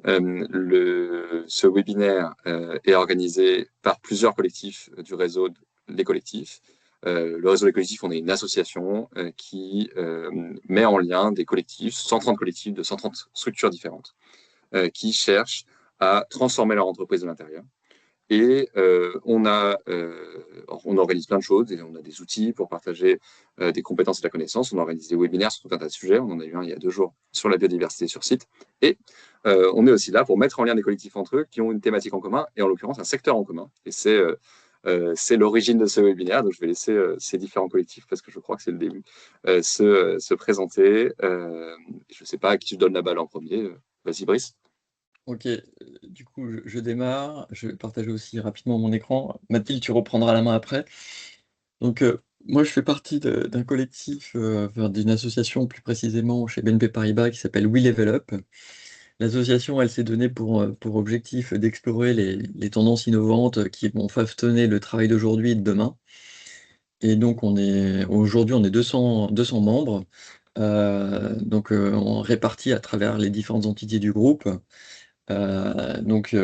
Ce webinaire est organisé par plusieurs collectifs du réseau des collectifs. Le réseau des collectifs, on est une association qui met en lien des collectifs, 130 collectifs de 130 structures différentes, qui cherchent à transformer leur entreprise de l'intérieur. Et on organise plein de choses, et on a des outils pour partager des compétences et de la connaissance. On organise des webinaires sur tout un tas de sujets. On en a eu un il y a 2 jours sur la biodiversité sur site. Et on est aussi là pour mettre en lien des collectifs entre eux qui ont une thématique en commun, et en l'occurrence un secteur en commun. Et c'est l'origine de ce webinaire. Donc je vais laisser ces différents collectifs, parce que je crois que c'est le début, se présenter. Je ne sais pas à qui je donne la balle en premier. Vas-y, Brice. Ok, du coup, je démarre. Je vais partager aussi rapidement mon écran. Mathilde, tu reprendras la main après. Donc, moi, je fais partie d'un collectif, d'une association plus précisément chez BNP Paribas qui s'appelle We Level Up. L'association, elle s'est donnée pour objectif d'explorer les tendances innovantes qui vont façonner le travail d'aujourd'hui et de demain. Et donc, aujourd'hui, on est 200 membres, on répartit à travers les différentes entités du groupe. Donc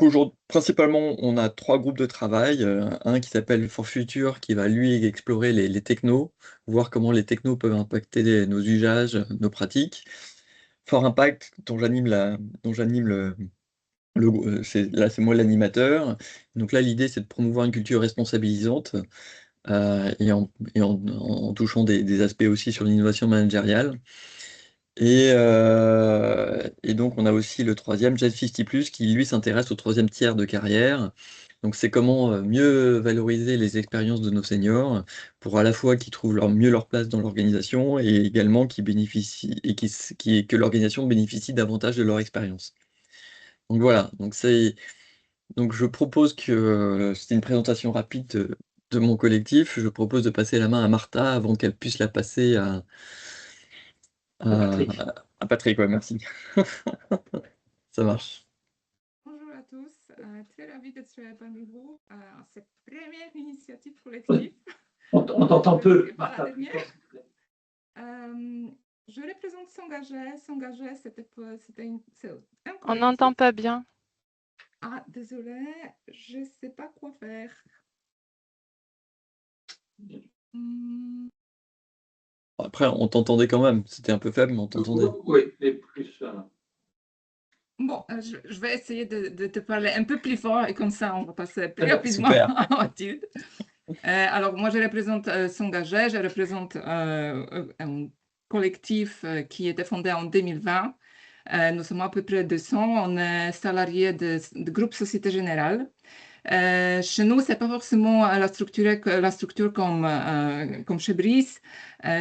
aujourd'hui, principalement, on a 3 groupes de travail. Un qui s'appelle For Future, qui va lui explorer les technos, voir comment les technos peuvent impacter nos usages, nos pratiques. For Impact, dont j'anime c'est moi l'animateur. Donc là, l'idée, c'est de promouvoir une culture responsabilisante en touchant des aspects aussi sur l'innovation managériale. Et donc, on a aussi le troisième, Jet 50+, qui lui s'intéresse au troisième tiers de carrière. Donc, c'est comment mieux valoriser les expériences de nos seniors pour à la fois qu'ils trouvent mieux leur place dans l'organisation et également qu'ils bénéficient et que l'organisation bénéficie davantage de leur expérience. Donc voilà, donc je propose que c'était une présentation rapide de mon collectif. Je propose de passer la main à Martha avant qu'elle puisse la passer Patrick. À Patrick, ouais, merci. Ça marche. Bonjour à tous, très ravie d'être parmi vous à cette première initiative collective. On t'entend peu, Pas la Martha. dernière. Je représente S'engager. S'engager, c'est un On n'entend pas bien. Ah, désolé, je ne sais pas quoi faire. Après, on t'entendait quand même. C'était un peu faible, mais on t'entendait. Oui, mais plus. Bon, je vais essayer de te parler un peu plus fort et comme ça, on va passer plus rapidement Super. à Mathilde. Alors, moi, je représente S'engager. Je représente un collectif qui a été fondé en 2020. Nous sommes à peu près 200. On est salariés de groupe Société Générale. Chez nous, ce n'est pas forcément la structure comme chez Brice.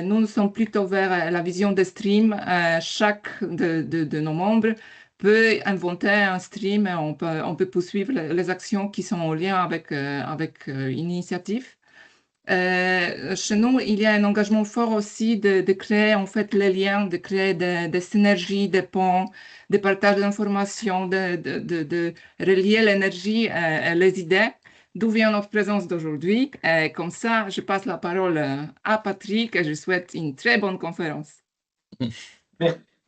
Nous sommes plutôt vers la vision des streams. Chaque de nos membres peut inventer un stream et on peut poursuivre les actions qui sont en lien avec une initiative. Chez nous, il y a un engagement fort aussi de créer en fait les liens, de créer des synergies, des ponts, des partages d'informations, de relier l'énergie et les idées. D'où vient notre présence d'aujourd'hui. Comme ça, je passe la parole à Patrick et je souhaite une très bonne conférence.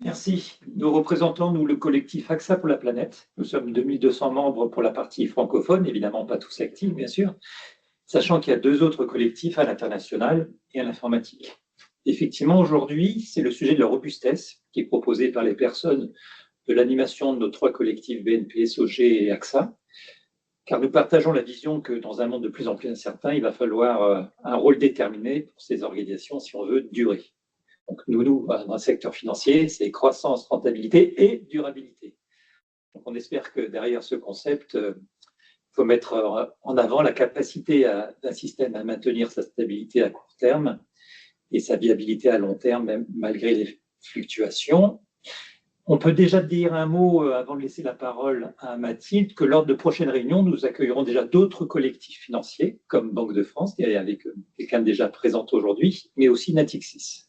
Merci. Nous représentons, nous, le collectif AXA pour la planète. Nous sommes 2200 membres pour la partie francophone, évidemment pas tous actifs, bien sûr, sachant qu'il y a 2 autres collectifs à l'international et à l'informatique. Effectivement, aujourd'hui, c'est le sujet de la robustesse qui est proposé par les personnes de l'animation de nos 3 collectifs BNP, SOG et AXA, car nous partageons la vision que dans un monde de plus en plus incertain, il va falloir un rôle déterminé pour ces organisations si on veut durer. Donc nous, dans le secteur financier, c'est croissance, rentabilité et durabilité. Donc on espère que derrière ce concept, il faut mettre en avant la capacité d'un système à maintenir sa stabilité à court terme et sa viabilité à long terme, même malgré les fluctuations. On peut déjà dire un mot, avant de laisser la parole à Mathilde, que lors de prochaines réunions, nous accueillerons déjà d'autres collectifs financiers, comme Banque de France, et avec quelqu'un déjà présent aujourd'hui, mais aussi Natixis.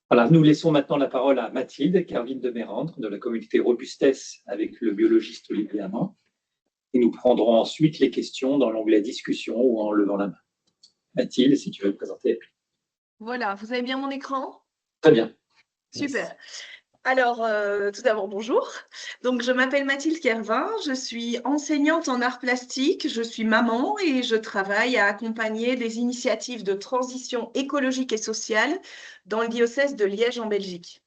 Voilà, nous laissons maintenant la parole à Mathilde Carvine de Mérandre, de la communauté Robustesse avec le biologiste Olivier Hamon. Et nous prendrons ensuite les questions dans l'onglet discussion ou en levant la main. Mathilde, si tu veux te présenter. Voilà, vous avez bien mon écran? Très bien. Super. Alors, tout d'abord, bonjour. Donc, je m'appelle Mathilde Kervin, je suis enseignante en arts plastiques, je suis maman et je travaille à accompagner des initiatives de transition écologique et sociale dans le diocèse de Liège en Belgique.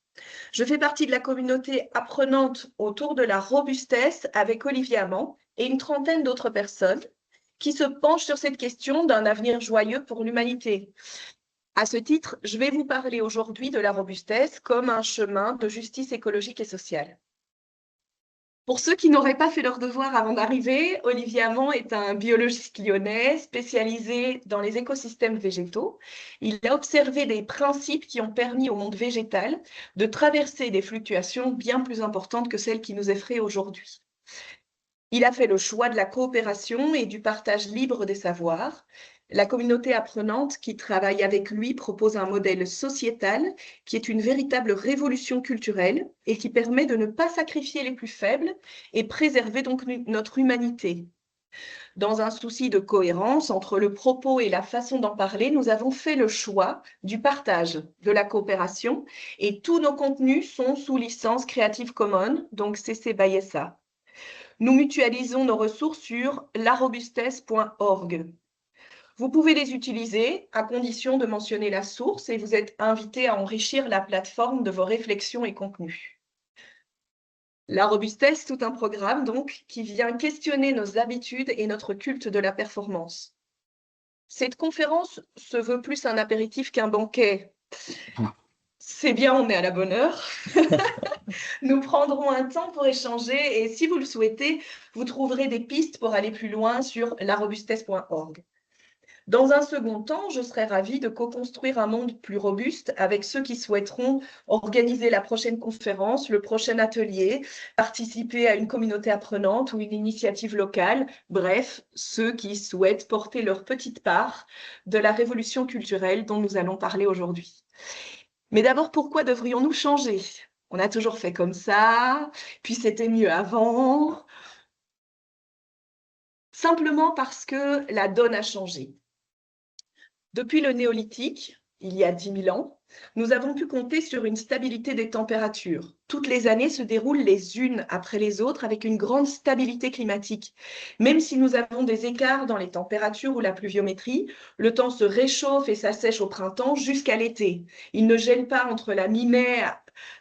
Je fais partie de la communauté apprenante autour de la robustesse avec Olivier Amand et une trentaine d'autres personnes qui se penchent sur cette question d'un avenir joyeux pour l'humanité. À ce titre, je vais vous parler aujourd'hui de la robustesse comme un chemin de justice écologique et sociale. Pour ceux qui n'auraient pas fait leur devoir avant d'arriver, Olivier Amand est un biologiste lyonnais spécialisé dans les écosystèmes végétaux. Il a observé des principes qui ont permis au monde végétal de traverser des fluctuations bien plus importantes que celles qui nous effraient aujourd'hui. Il a fait le choix de la coopération et du partage libre des savoirs. La communauté apprenante qui travaille avec lui propose un modèle sociétal qui est une véritable révolution culturelle et qui permet de ne pas sacrifier les plus faibles et préserver donc notre humanité. Dans un souci de cohérence entre le propos et la façon d'en parler, nous avons fait le choix du partage, de la coopération, et tous nos contenus sont sous licence Creative Commons, donc CC by SA. Nous mutualisons nos ressources sur larobustesse.org. Vous pouvez les utiliser à condition de mentionner la source et vous êtes invité à enrichir la plateforme de vos réflexions et contenus. La robustesse, tout un programme donc qui vient questionner nos habitudes et notre culte de la performance. Cette conférence se veut plus un apéritif qu'un banquet. C'est bien, on est à la bonne heure. Nous prendrons un temps pour échanger et si vous le souhaitez, vous trouverez des pistes pour aller plus loin sur larobustesse.org. Dans un second temps, je serai ravie de co-construire un monde plus robuste avec ceux qui souhaiteront organiser la prochaine conférence, le prochain atelier, participer à une communauté apprenante ou une initiative locale, bref, ceux qui souhaitent porter leur petite part de la révolution culturelle dont nous allons parler aujourd'hui. Mais d'abord, pourquoi devrions-nous changer ? On a toujours fait comme ça, puis c'était mieux avant. Simplement parce que la donne a changé. Depuis le néolithique, il y a 10 000 ans, nous avons pu compter sur une stabilité des températures. Toutes les années se déroulent les unes après les autres avec une grande stabilité climatique. Même si nous avons des écarts dans les températures ou la pluviométrie, le temps se réchauffe et s'assèche au printemps jusqu'à l'été. Il ne gèle pas entre la mi-mai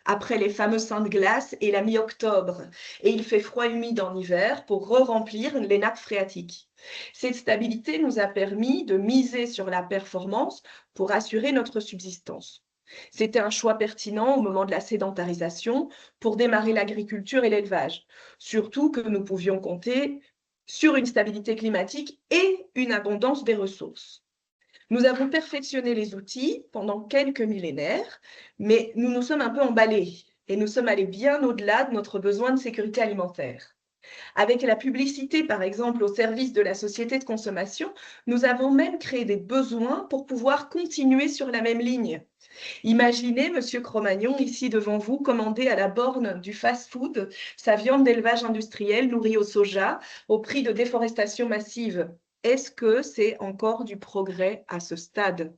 après les fameux seins de glace et la mi-octobre. Et il fait froid humide en hiver pour re-remplir les nappes phréatiques. Cette stabilité nous a permis de miser sur la performance pour assurer notre subsistance. C'était un choix pertinent au moment de la sédentarisation pour démarrer l'agriculture et l'élevage, surtout que nous pouvions compter sur une stabilité climatique et une abondance des ressources. Nous avons perfectionné les outils pendant quelques millénaires, mais nous nous sommes un peu emballés et nous sommes allés bien au-delà de notre besoin de sécurité alimentaire. Avec la publicité, par exemple, au service de la société de consommation, nous avons même créé des besoins pour pouvoir continuer sur la même ligne. Imaginez Monsieur Cro-Magnon, ici devant vous, commander à la borne du fast-food sa viande d'élevage industriel nourrie au soja au prix de déforestation massive. Est-ce que c'est encore du progrès à ce stade ?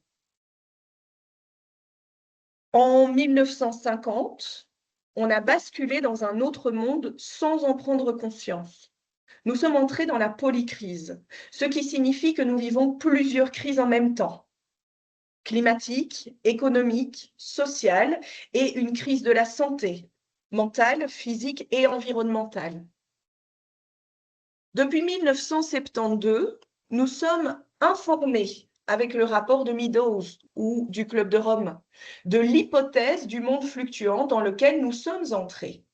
En 1950, on a basculé dans un autre monde sans en prendre conscience. Nous sommes entrés dans la polycrise, ce qui signifie que nous vivons plusieurs crises en même temps. Climatique, économique, sociale et une crise de la santé, mentale, physique et environnementale. Depuis 1972, nous sommes informés avec le rapport de Meadows ou du Club de Rome, de l'hypothèse du monde fluctuant dans lequel nous sommes entrés.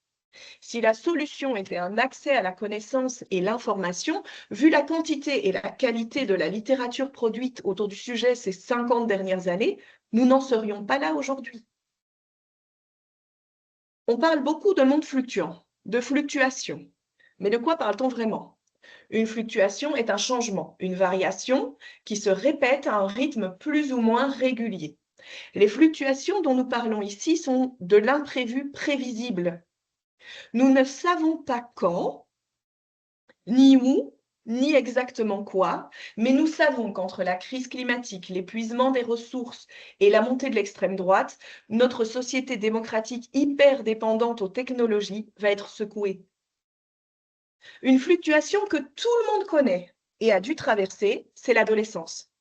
Si la solution était un accès à la connaissance et l'information, vu la quantité et la qualité de la littérature produite autour du sujet ces 50 dernières années, nous n'en serions pas là aujourd'hui. On parle beaucoup de monde fluctuant, de fluctuation. Mais de quoi parle-t-on vraiment ? Une fluctuation est un changement, une variation qui se répète à un rythme plus ou moins régulier. Les fluctuations dont nous parlons ici sont de l'imprévu prévisible. Nous ne savons pas quand, ni où, ni exactement quoi, mais nous savons qu'entre la crise climatique, l'épuisement des ressources et la montée de l'extrême droite, notre société démocratique hyper dépendante aux technologies va être secouée. Une fluctuation que tout le monde connaît et a dû traverser, c'est l'adolescence.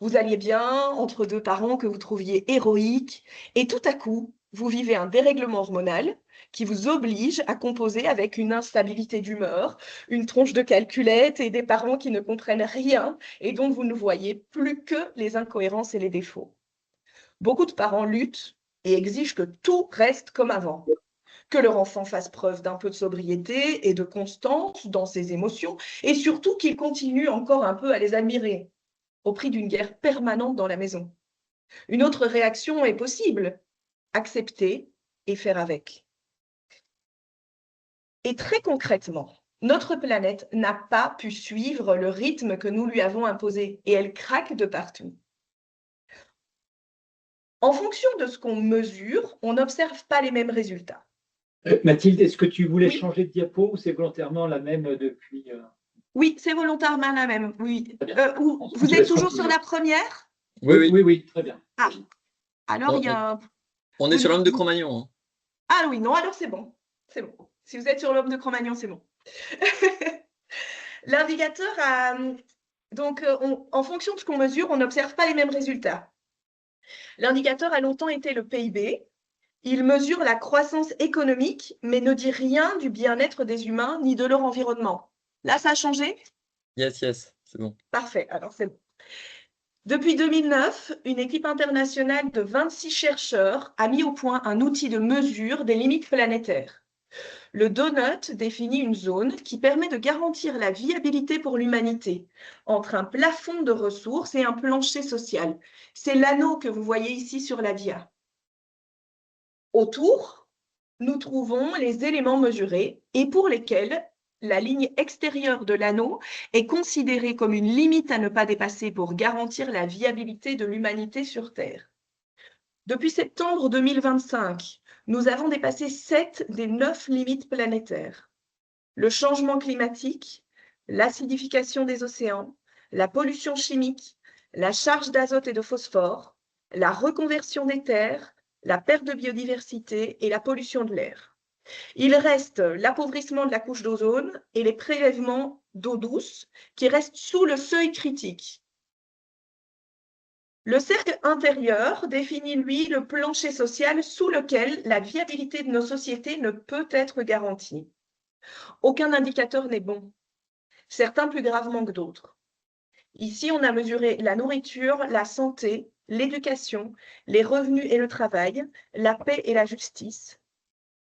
Vous alliez bien entre deux parents que vous trouviez héroïques, et tout à coup, vous vivez un dérèglement hormonal qui vous oblige à composer avec une instabilité d'humeur, une tronche de calculette et des parents qui ne comprennent rien et dont vous ne voyez plus que les incohérences et les défauts. Beaucoup de parents luttent et exigent que tout reste comme avant, que leur enfant fasse preuve d'un peu de sobriété et de constance dans ses émotions, et surtout qu'il continue encore un peu à les admirer, au prix d'une guerre permanente dans la maison. Une autre réaction est possible, accepter et faire avec. Et très concrètement, notre planète n'a pas pu suivre le rythme que nous lui avons imposé et elle craque de partout. En fonction de ce qu'on mesure, on n'observe pas les mêmes résultats. Mathilde, est-ce que tu voulais Oui. changer de diapo ou c'est volontairement la même depuis Oui, c'est volontairement la même. Oui. Très bien. Vous êtes toujours sur la première? Oui. Très bien. Ah, alors il y a un... On est sur l'homme de Cro-Magnon. Hein. Ah oui, non, alors c'est bon. C'est bon. Si vous êtes sur l'homme de Cro-Magnon, c'est bon. L'indicateur a... Donc, en fonction de ce qu'on mesure, on n'observe pas les mêmes résultats. L'indicateur a longtemps été le PIB. Il mesure la croissance économique, mais ne dit rien du bien-être des humains ni de leur environnement. Là, ça a changé? Yes, c'est bon. Parfait, alors c'est bon. Depuis 2009, une équipe internationale de 26 chercheurs a mis au point un outil de mesure des limites planétaires. Le donut définit une zone qui permet de garantir la viabilité pour l'humanité entre un plafond de ressources et un plancher social. C'est l'anneau que vous voyez ici sur la dia. Autour, nous trouvons les éléments mesurés et pour lesquels la ligne extérieure de l'anneau est considérée comme une limite à ne pas dépasser pour garantir la viabilité de l'humanité sur Terre. Depuis septembre 2025, nous avons dépassé 7 des 9 limites planétaires. Le changement climatique, l'acidification des océans, la pollution chimique, la charge d'azote et de phosphore, la reconversion des terres, la perte de biodiversité et la pollution de l'air. Il reste l'appauvrissement de la couche d'ozone et les prélèvements d'eau douce qui restent sous le seuil critique. Le cercle intérieur définit, lui, le plancher social sous lequel la viabilité de nos sociétés ne peut être garantie. Aucun indicateur n'est bon, certains plus gravement que d'autres. Ici, on a mesuré la nourriture, la santé, l'éducation, les revenus et le travail, la paix et la justice,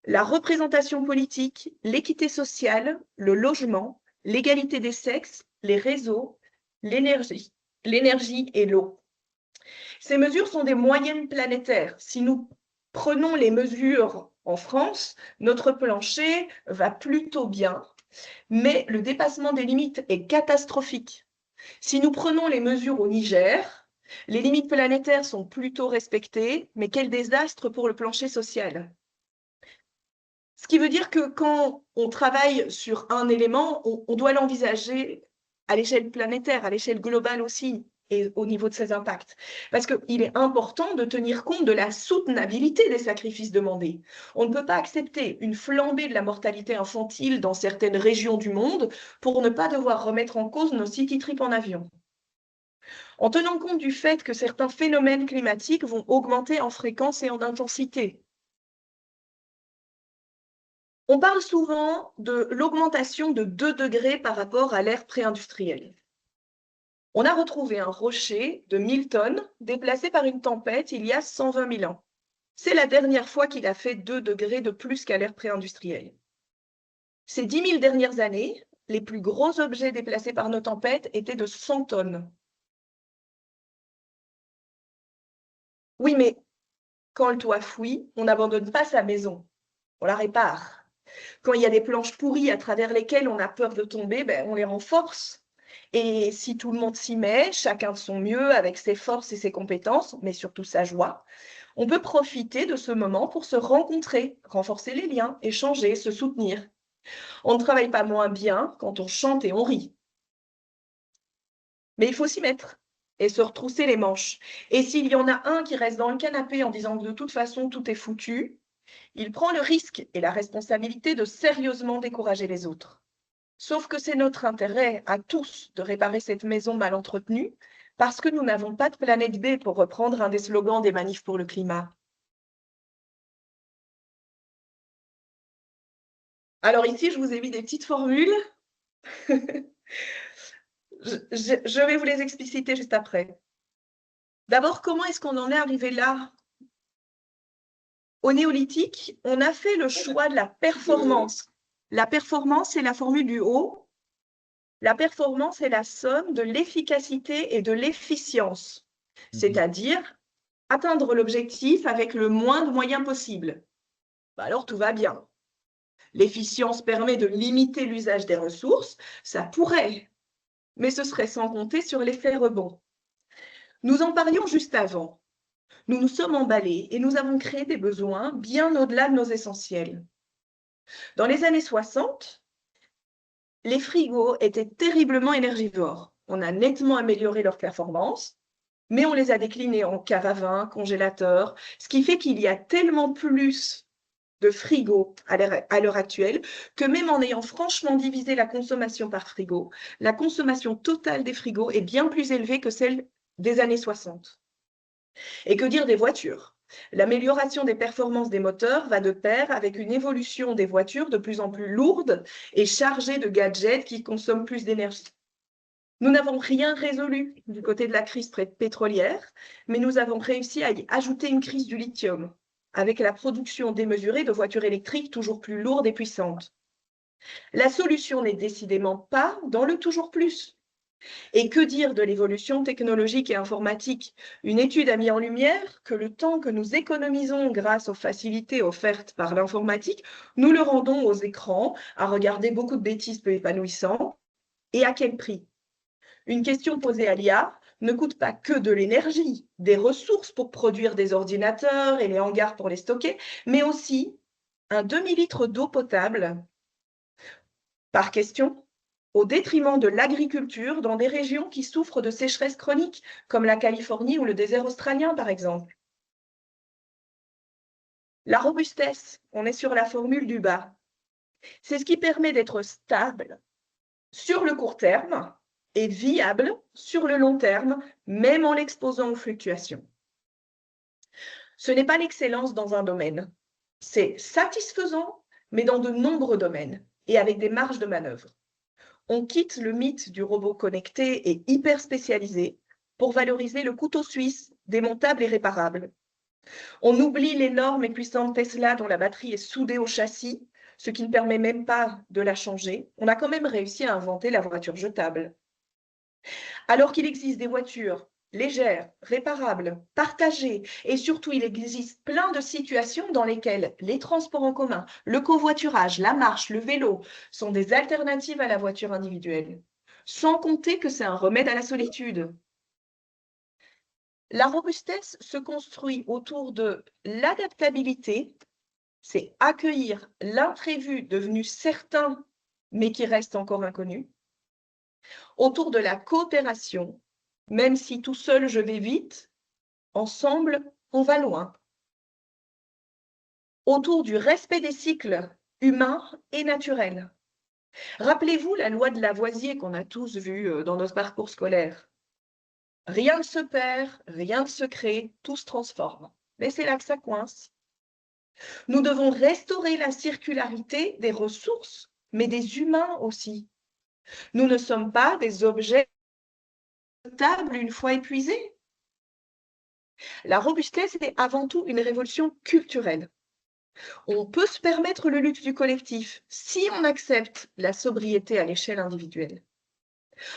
la représentation politique, l'équité sociale, le logement, l'égalité des sexes, les réseaux, l'énergie et l'eau. Ces mesures sont des moyennes planétaires. Si nous prenons les mesures en France, notre plancher va plutôt bien, mais le dépassement des limites est catastrophique. Si nous prenons les mesures au Niger, les limites planétaires sont plutôt respectées, mais quel désastre pour le plancher social. Ce qui veut dire que quand on travaille sur un élément, on doit l'envisager à l'échelle planétaire, à l'échelle globale aussi, et au niveau de ses impacts. Parce qu'il est important de tenir compte de la soutenabilité des sacrifices demandés. On ne peut pas accepter une flambée de la mortalité infantile dans certaines régions du monde pour ne pas devoir remettre en cause nos city trips en avion. En tenant compte du fait que certains phénomènes climatiques vont augmenter en fréquence et en intensité. On parle souvent de l'augmentation de 2 degrés par rapport à l'ère pré-industrielle. On a retrouvé un rocher de 1000 tonnes déplacé par une tempête il y a 120 000 ans. C'est la dernière fois qu'il a fait 2 degrés de plus qu'à l'ère pré-industrielle. Ces 10 000 dernières années, les plus gros objets déplacés par nos tempêtes étaient de 100 tonnes. Oui, mais quand le toit fouille, on n'abandonne pas sa maison, on la répare. Quand il y a des planches pourries à travers lesquelles on a peur de tomber, on les renforce. Et si tout le monde s'y met, chacun de son mieux, avec ses forces et ses compétences, mais surtout sa joie, on peut profiter de ce moment pour se rencontrer, renforcer les liens, échanger, se soutenir. On ne travaille pas moins bien quand on chante et on rit. Mais il faut s'y mettre et se retrousser les manches. Et s'il y en a un qui reste dans le canapé en disant que de toute façon tout est foutu, il prend le risque et la responsabilité de sérieusement décourager les autres. Sauf que c'est notre intérêt à tous de réparer cette maison mal entretenue parce que nous n'avons pas de planète B, pour reprendre un des slogans des manifs pour le climat. Alors ici, je vous ai mis des petites formules. Je vais vous les expliciter juste après. D'abord, comment est-ce qu'on en est arrivé là? Au néolithique, on a fait le choix de la performance. La performance, c'est la formule du haut. La performance est la somme de l'efficacité et de l'efficience, c'est-à-dire atteindre l'objectif avec le moins de moyens possible. Alors tout va bien. L'efficience permet de limiter l'usage des ressources, ça pourrait, mais ce serait sans compter sur l'effet rebond. Nous en parlions juste avant. Nous nous sommes emballés et nous avons créé des besoins bien au-delà de nos essentiels. Dans les années 60, les frigos étaient terriblement énergivores. On a nettement amélioré leur performance, mais on les a déclinés en cave à vin, congélateurs, ce qui fait qu'il y a tellement plus de frigos à l'heure actuelle que même en ayant franchement divisé la consommation par frigo, la consommation totale des frigos est bien plus élevée que celle des années 60. Et que dire des voitures? L'amélioration des performances des moteurs va de pair avec une évolution des voitures de plus en plus lourdes et chargées de gadgets qui consomment plus d'énergie. Nous n'avons rien résolu du côté de la crise pétrolière, mais nous avons réussi à y ajouter une crise du lithium, avec la production démesurée de voitures électriques toujours plus lourdes et puissantes. La solution n'est décidément pas dans le toujours plus. Et que dire de l'évolution technologique et informatique? Une étude a mis en lumière que le temps que nous économisons grâce aux facilités offertes par l'informatique, nous le rendons aux écrans, à regarder beaucoup de bêtises peu épanouissantes. Et à quel prix? Une question posée à l'IA ne coûte pas que de l'énergie, des ressources pour produire des ordinateurs et les hangars pour les stocker, mais aussi un demi-litre d'eau potable par question, au détriment de l'agriculture dans des régions qui souffrent de sécheresse chronique, comme la Californie ou le désert australien, par exemple. La robustesse, on est sur la formule du bas. C'est ce qui permet d'être stable sur le court terme et viable sur le long terme, même en l'exposant aux fluctuations. Ce n'est pas l'excellence dans un domaine. C'est satisfaisant, mais dans de nombreux domaines et avec des marges de manœuvre. On quitte le mythe du robot connecté et hyper spécialisé pour valoriser le couteau suisse, démontable et réparable. On oublie l'énorme et puissante Tesla dont la batterie est soudée au châssis, ce qui ne permet même pas de la changer. On a quand même réussi à inventer la voiture jetable. Alors qu'il existe des voitures légères, réparables, partagées, et surtout il existe plein de situations dans lesquelles les transports en commun, le covoiturage, la marche, le vélo sont des alternatives à la voiture individuelle, sans compter que c'est un remède à la solitude. La robustesse se construit autour de l'adaptabilité, c'est accueillir l'imprévu devenu certain, mais qui reste encore inconnu, autour de la coopération, même si tout seul je vais vite, ensemble on va loin, autour du respect des cycles humains et naturels. Rappelez-vous la loi de Lavoisier qu'on a tous vue dans notre parcours scolaire. Rien ne se perd, rien ne se crée, tout se transforme. Mais c'est là que ça coince. Nous devons restaurer la circularité des ressources, mais des humains aussi. Nous ne sommes pas des objets jetables une fois épuisés. La robustesse est avant tout une révolution culturelle. On peut se permettre le luxe du collectif si on accepte la sobriété à l'échelle individuelle.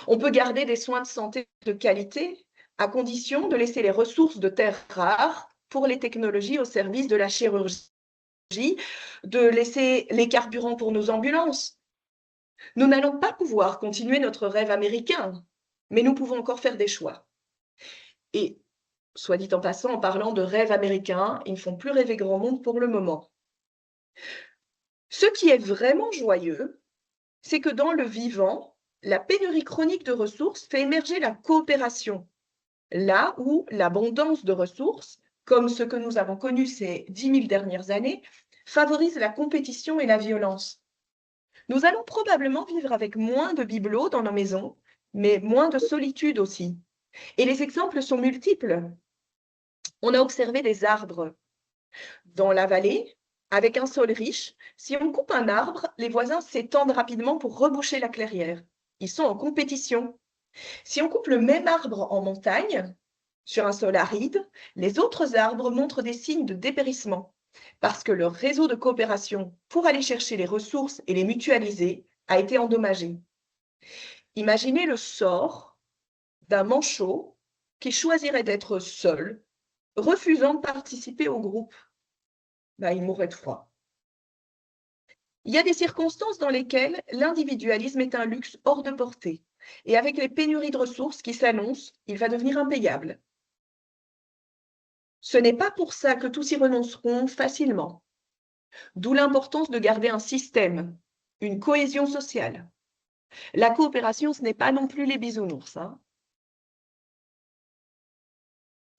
On peut garder des soins de santé de qualité à condition de laisser les ressources de terres rares pour les technologies au service de la chirurgie, de laisser les carburants pour nos ambulances. Nous n'allons pas pouvoir continuer notre rêve américain, mais nous pouvons encore faire des choix. Et, soit dit en passant, en parlant de rêve américain, ils ne font plus rêver grand monde pour le moment. Ce qui est vraiment joyeux, c'est que dans le vivant, la pénurie chronique de ressources fait émerger la coopération, là où l'abondance de ressources, comme ce que nous avons connu ces 10 000 dernières années, favorise la compétition et la violence. Nous allons probablement vivre avec moins de bibelots dans nos maisons, mais moins de solitude aussi. Et les exemples sont multiples. On a observé des arbres dans la vallée, avec un sol riche. Si on coupe un arbre, les voisins s'étendent rapidement pour reboucher la clairière. Ils sont en compétition. Si on coupe le même arbre en montagne, sur un sol aride, les autres arbres montrent des signes de dépérissement, parce que leur réseau de coopération pour aller chercher les ressources et les mutualiser a été endommagé. Imaginez le sort d'un manchot qui choisirait d'être seul, refusant de participer au groupe. Il mourrait de froid. Il y a des circonstances dans lesquelles l'individualisme est un luxe hors de portée. Et avec les pénuries de ressources qui s'annoncent, il va devenir impayable. Ce n'est pas pour ça que tous y renonceront facilement. D'où l'importance de garder un système, une cohésion sociale. La coopération, ce n'est pas non plus les bisounours.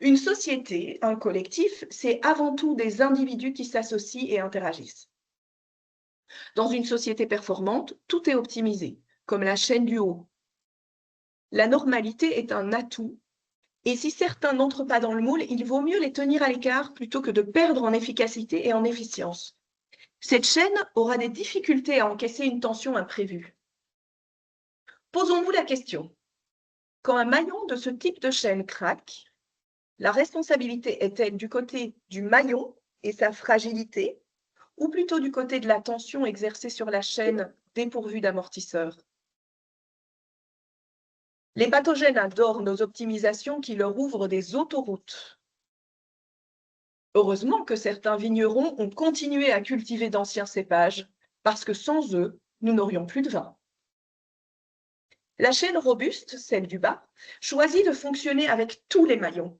Une société, un collectif, c'est avant tout des individus qui s'associent et interagissent. Dans une société performante, tout est optimisé, comme la chaîne du haut. La normalité est un atout, et si certains n'entrent pas dans le moule, il vaut mieux les tenir à l'écart plutôt que de perdre en efficacité et en efficience. Cette chaîne aura des difficultés à encaisser une tension imprévue. Posons-nous la question. Quand un maillon de ce type de chaîne craque, la responsabilité est-elle du côté du maillon et sa fragilité, ou plutôt du côté de la tension exercée sur la chaîne dépourvue d'amortisseurs? Les pathogènes adorent nos optimisations qui leur ouvrent des autoroutes. Heureusement que certains vignerons ont continué à cultiver d'anciens cépages, parce que sans eux, nous n'aurions plus de vin. La chaîne robuste, celle du bas, choisit de fonctionner avec tous les maillons.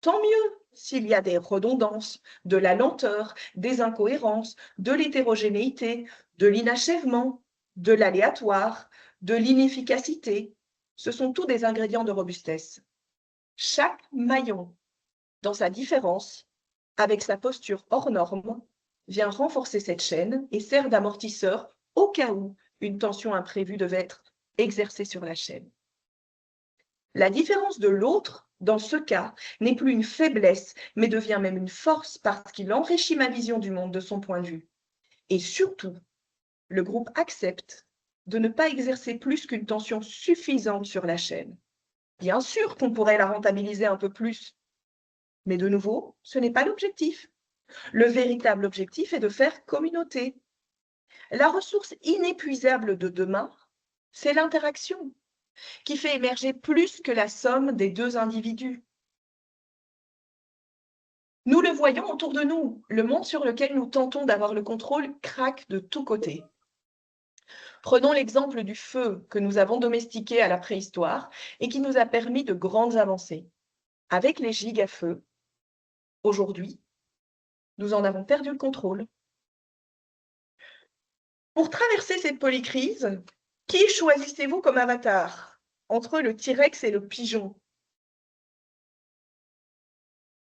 Tant mieux s'il y a des redondances, de la lenteur, des incohérences, de l'hétérogénéité, de l'inachèvement, de l'aléatoire, de l'inefficacité. Ce sont tous des ingrédients de robustesse. Chaque maillon, dans sa différence, avec sa posture hors norme, vient renforcer cette chaîne et sert d'amortisseur au cas où une tension imprévue devait être exercée sur la chaîne. La différence de l'autre, dans ce cas, n'est plus une faiblesse, mais devient même une force parce qu'il enrichit ma vision du monde de son point de vue. Et surtout, le groupe accepte de ne pas exercer plus qu'une tension suffisante sur la chaîne. Bien sûr qu'on pourrait la rentabiliser un peu plus, mais de nouveau, ce n'est pas l'objectif. Le véritable objectif est de faire communauté. La ressource inépuisable de demain, c'est l'interaction, qui fait émerger plus que la somme des deux individus. Nous le voyons autour de nous, le monde sur lequel nous tentons d'avoir le contrôle craque de tous côtés. Prenons l'exemple du feu que nous avons domestiqué à la préhistoire et qui nous a permis de grandes avancées. Avec les gigafeux, aujourd'hui, nous en avons perdu le contrôle. Pour traverser cette polycrise, qui choisissez-vous comme avatar entre le T-Rex et le pigeon?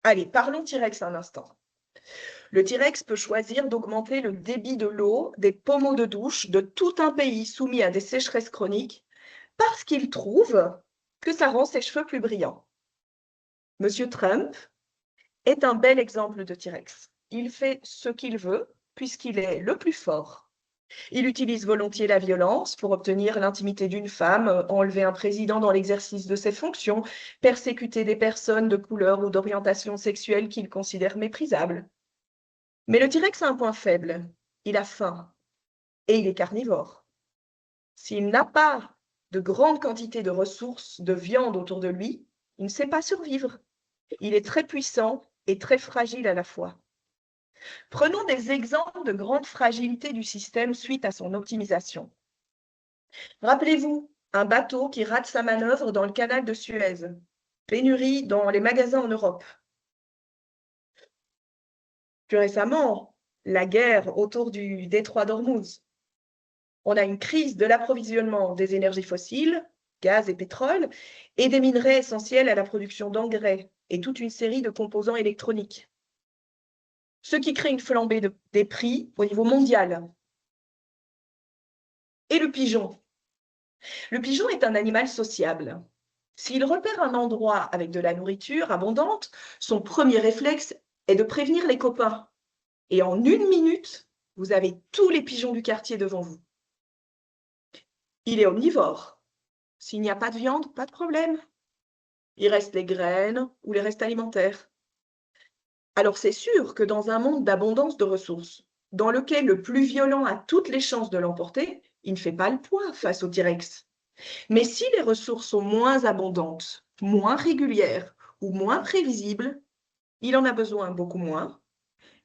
Allez, parlons T-Rex un instant. Le T-Rex peut choisir d'augmenter le débit de l'eau des pommeaux de douche de tout un pays soumis à des sécheresses chroniques parce qu'il trouve que ça rend ses cheveux plus brillants. Monsieur Trump est un bel exemple de T-Rex. Il fait ce qu'il veut puisqu'il est le plus fort. Il utilise volontiers la violence pour obtenir l'intimité d'une femme, enlever un président dans l'exercice de ses fonctions, persécuter des personnes de couleur ou d'orientation sexuelle qu'il considère méprisables. Mais le T-Rex a un point faible. Il a faim et il est carnivore. S'il n'a pas de grande quantité de ressources, de viande autour de lui, il ne sait pas survivre. Il est très puissant et très fragile à la fois. Prenons des exemples de grande fragilité du système suite à son optimisation. Rappelez-vous, un bateau qui rate sa manœuvre dans le canal de Suez, pénurie dans les magasins en Europe. Plus récemment, la guerre autour du détroit d'Ormuz. On a une crise de l'approvisionnement des énergies fossiles, gaz et pétrole, et des minerais essentiels à la production d'engrais et toute une série de composants électroniques. Ce qui crée une flambée des prix au niveau mondial. Et le pigeon. Le pigeon est un animal sociable. S'il repère un endroit avec de la nourriture abondante, son premier réflexe est de prévenir les copains. Et en 1 minute, vous avez tous les pigeons du quartier devant vous. Il est omnivore. S'il n'y a pas de viande, pas de problème. Il reste les graines ou les restes alimentaires. Alors c'est sûr que dans un monde d'abondance de ressources, dans lequel le plus violent a toutes les chances de l'emporter, il ne fait pas le poids face au T-Rex. Mais si les ressources sont moins abondantes, moins régulières ou moins prévisibles, il en a besoin beaucoup moins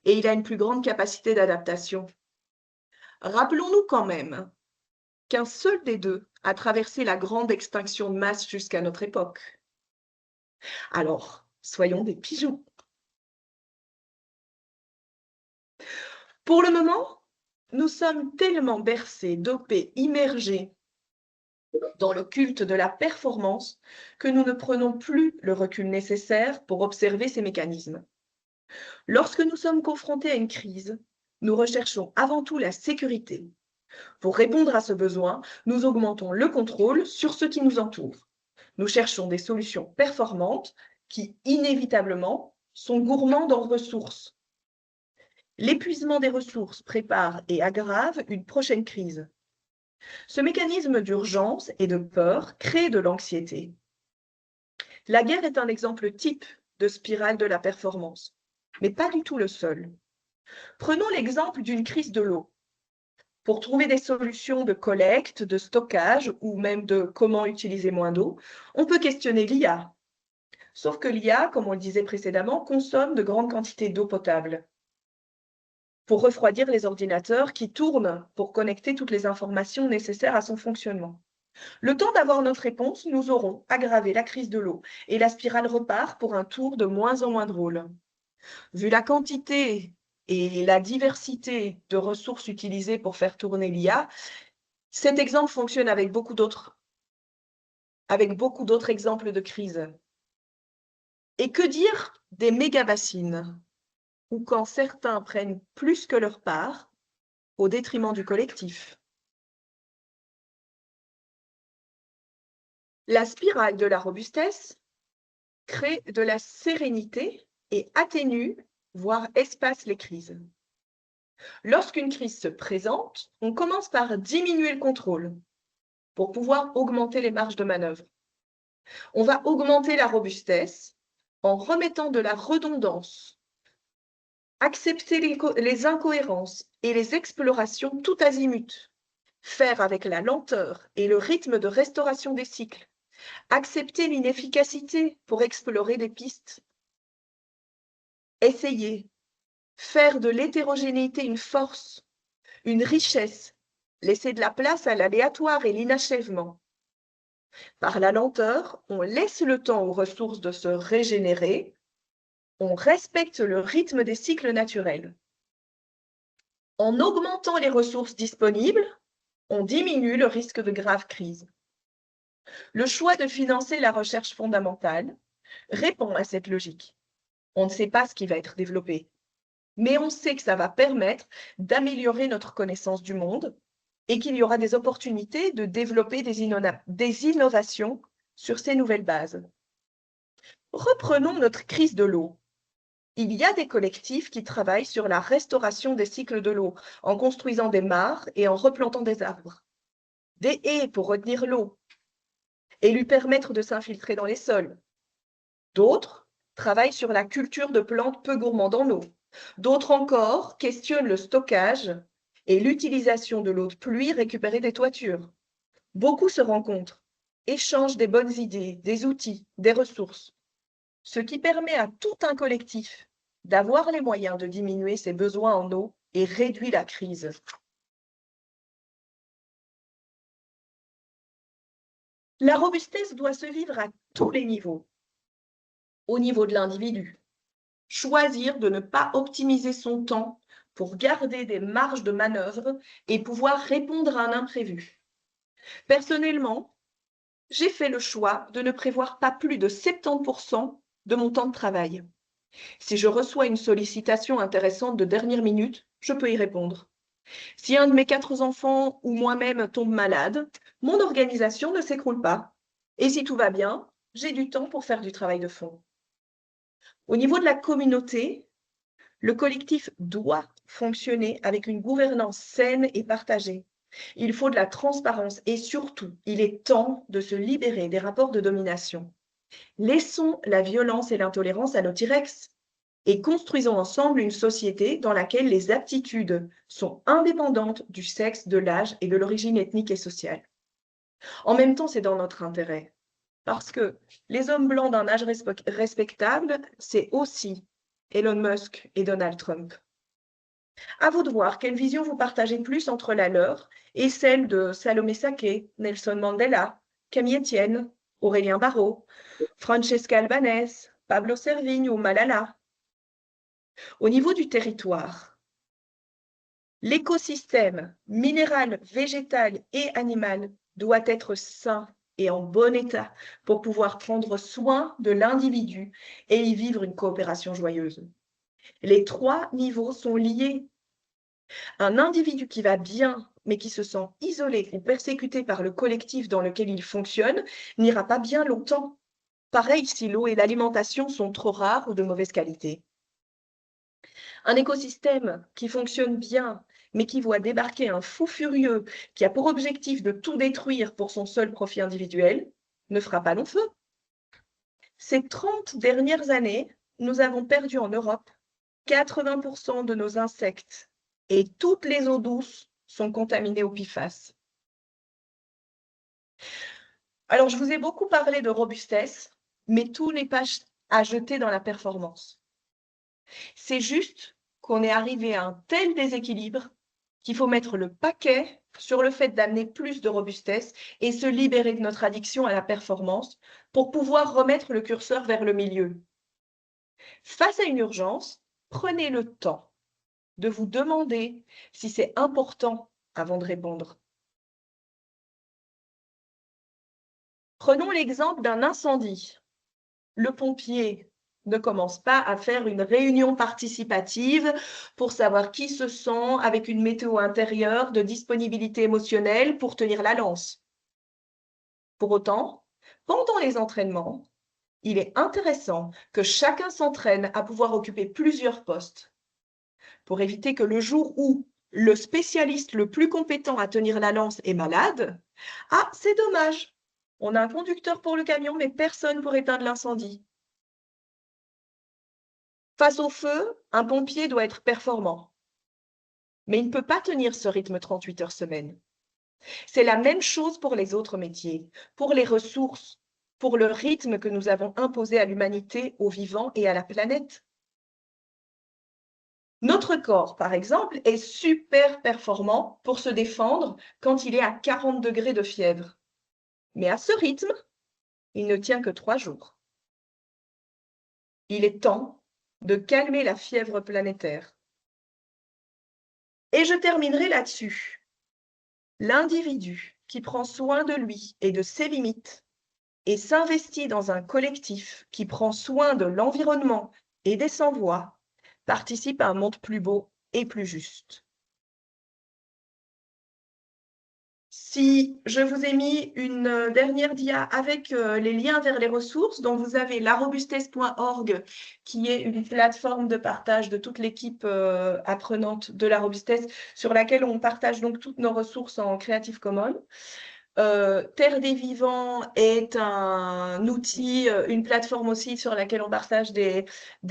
et il a une plus grande capacité d'adaptation. Rappelons-nous quand même qu'un seul des deux a traversé la grande extinction de masse jusqu'à notre époque. Alors, soyons des pigeons. Pour le moment, nous sommes tellement bercés, dopés, immergés dans le culte de la performance que nous ne prenons plus le recul nécessaire pour observer ces mécanismes. Lorsque nous sommes confrontés à une crise, nous recherchons avant tout la sécurité. Pour répondre à ce besoin, nous augmentons le contrôle sur ce qui nous entoure. Nous cherchons des solutions performantes qui, inévitablement, sont gourmandes en ressources. L'épuisement des ressources prépare et aggrave une prochaine crise. Ce mécanisme d'urgence et de peur crée de l'anxiété. La guerre est un exemple type de spirale de la performance, mais pas du tout le seul. Prenons l'exemple d'une crise de l'eau. Pour trouver des solutions de collecte, de stockage ou même de comment utiliser moins d'eau, on peut questionner l'IA. Sauf que l'IA, comme on le disait précédemment, consomme de grandes quantités d'eau potable pour refroidir les ordinateurs qui tournent pour connecter toutes les informations nécessaires à son fonctionnement. Le temps d'avoir notre réponse, nous aurons aggravé la crise de l'eau et la spirale repart pour un tour de moins en moins drôle. Vu la quantité et la diversité de ressources utilisées pour faire tourner l'IA, cet exemple fonctionne avec beaucoup d'autres exemples de crise. Et que dire des méga-bassines, où quand certains prennent plus que leur part, au détriment du collectif. La spirale de la robustesse crée de la sérénité et atténue, voire espace les crises. Lorsqu'une crise se présente, on commence par diminuer le contrôle pour pouvoir augmenter les marges de manœuvre. On va augmenter la robustesse en remettant de la redondance, accepter les incohérences et les explorations tout azimut, faire avec la lenteur et le rythme de restauration des cycles, accepter l'inefficacité pour explorer des pistes, essayer, faire de l'hétérogénéité une force, une richesse, laisser de la place à l'aléatoire et l'inachèvement. Par la lenteur, on laisse le temps aux ressources de se régénérer, on respecte le rythme des cycles naturels. En augmentant les ressources disponibles, on diminue le risque de graves crises. Le choix de financer la recherche fondamentale répond à cette logique. On ne sait pas ce qui va être développé, mais on sait que ça va permettre d'améliorer notre connaissance du monde et qu'il y aura des opportunités de développer des innovations sur ces nouvelles bases. Reprenons notre crise de l'eau. Il y a des collectifs qui travaillent sur la restauration des cycles de l'eau en construisant des mares et en replantant des arbres, des haies pour retenir l'eau et lui permettre de s'infiltrer dans les sols. D'autres travaillent sur la culture de plantes peu gourmandes en eau. D'autres encore questionnent le stockage et l'utilisation de l'eau de pluie récupérée des toitures. Beaucoup se rencontrent, échangent des bonnes idées, des outils, des ressources, ce qui permet à tout un collectif d'avoir les moyens de diminuer ses besoins en eau et réduire la crise. La robustesse doit se vivre à tous les niveaux. Au niveau de l'individu, choisir de ne pas optimiser son temps pour garder des marges de manœuvre et pouvoir répondre à un imprévu. Personnellement, j'ai fait le choix de ne prévoir pas plus de 70% de mon temps de travail. Si je reçois une sollicitation intéressante de dernière minute, je peux y répondre. Si un de mes 4 enfants ou moi-même tombe malade, mon organisation ne s'écroule pas. Et si tout va bien, j'ai du temps pour faire du travail de fond. Au niveau de la communauté, le collectif doit fonctionner avec une gouvernance saine et partagée. Il faut de la transparence et surtout, il est temps de se libérer des rapports de domination. Laissons la violence et l'intolérance à nos T-Rex et construisons ensemble une société dans laquelle les aptitudes sont indépendantes du sexe, de l'âge et de l'origine ethnique et sociale. En même temps, c'est dans notre intérêt, parce que les hommes blancs d'un âge respectable, c'est aussi Elon Musk et Donald Trump. À vous de voir quelle vision vous partagez plus entre la leur et celle de Salomé Saké, Nelson Mandela, Camille Etienne, Aurélien Barraud, Francesca Albanese, Pablo Servigne ou Malala. Au niveau du territoire, l'écosystème minéral, végétal et animal doit être sain et en bon état pour pouvoir prendre soin de l'individu et y vivre une coopération joyeuse. Les 3 niveaux sont liés. Un individu qui va bien, mais qui se sent isolé ou persécuté par le collectif dans lequel il fonctionne, n'ira pas bien longtemps. Pareil si l'eau et l'alimentation sont trop rares ou de mauvaise qualité. Un écosystème qui fonctionne bien, mais qui voit débarquer un fou furieux qui a pour objectif de tout détruire pour son seul profit individuel, ne fera pas long feu. Ces 30 dernières années, nous avons perdu en Europe 80% de nos insectes et toutes les eaux douces sont contaminées au PFAS. Alors, je vous ai beaucoup parlé de robustesse, mais tout n'est pas à jeter dans la performance. C'est juste qu'on est arrivé à un tel déséquilibre qu'il faut mettre le paquet sur le fait d'amener plus de robustesse et se libérer de notre addiction à la performance pour pouvoir remettre le curseur vers le milieu. Face à une urgence, prenez le temps de vous demander si c'est important avant de répondre. Prenons l'exemple d'un incendie. Le pompier ne commence pas à faire une réunion participative pour savoir qui se sent avec une météo intérieure de disponibilité émotionnelle pour tenir la lance. Pour autant, pendant les entraînements, il est intéressant que chacun s'entraîne à pouvoir occuper plusieurs postes pour éviter que le jour où le spécialiste le plus compétent à tenir la lance est malade, ah, c'est dommage, on a un conducteur pour le camion, mais personne pour éteindre l'incendie. Face au feu, un pompier doit être performant, mais il ne peut pas tenir ce rythme 38 heures semaine. C'est la même chose pour les autres métiers, pour les ressources, pour le rythme que nous avons imposé à l'humanité, aux vivants et à la planète. Notre corps, par exemple, est super performant pour se défendre quand il est à 40 degrés de fièvre. Mais à ce rythme, il ne tient que 3 jours. Il est temps de calmer la fièvre planétaire. Et je terminerai là-dessus. L'individu qui prend soin de lui et de ses limites et s'investit dans un collectif qui prend soin de l'environnement et des sans-voix participe à un monde plus beau et plus juste. Si je vous ai mis une dernière dia avec les liens vers les ressources, donc vous avez larobustesse.org qui est une plateforme de partage de toute l'équipe apprenante de la robustesse sur laquelle on partage donc toutes nos ressources en Creative Commons. Terre des Vivants est un outil, une plateforme aussi sur laquelle on partage des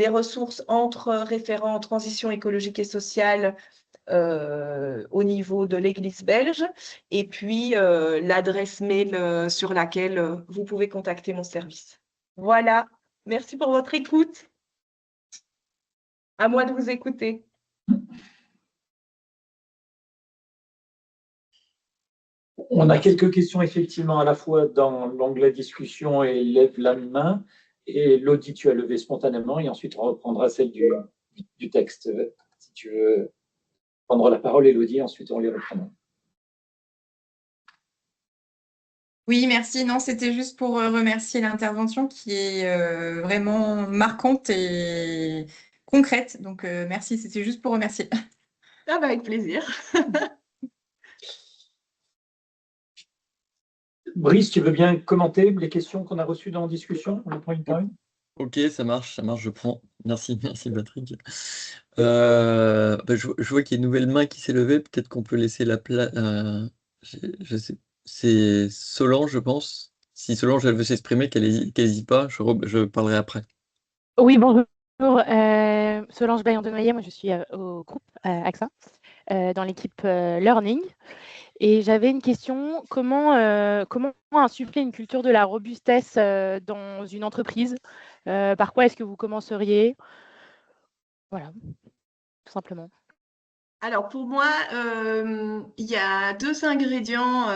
ressources entre référents en transition écologique et sociale au niveau de l'Église belge, et puis l'adresse mail sur laquelle vous pouvez contacter mon service. Voilà, merci pour votre écoute. À moi de vous écouter. On a quelques questions effectivement à la fois dans l'onglet discussion et lève la main. Et Lodi, tu as levé spontanément et ensuite on reprendra celle du texte si tu veux Prendre la parole, Élodie, ensuite on les reprendra. Oui, merci. Non, c'était juste pour remercier l'intervention qui est vraiment marquante et concrète. Donc, merci, c'était juste pour remercier. Ah bah, avec plaisir. Brice, tu veux bien commenter les questions qu'on a reçues dans la discussion? On les prend une par une. Ok, ça marche, je prends. Merci, merci Patrick. Je vois qu'il y a une nouvelle main qui s'est levée, peut-être qu'on peut laisser la place. Je sais, c'est Solange, je pense. Si Solange elle veut s'exprimer, qu'elle hésite pas, je parlerai après. Oui, bonjour. Solange Bayon-Denoyer, moi je suis au groupe AXA, dans l'équipe Learning. Et j'avais une question, comment insuffler une culture de la robustesse dans une entreprise? Par quoi est-ce que vous commenceriez? Voilà, tout simplement. Alors pour moi, il y a 2 ingrédients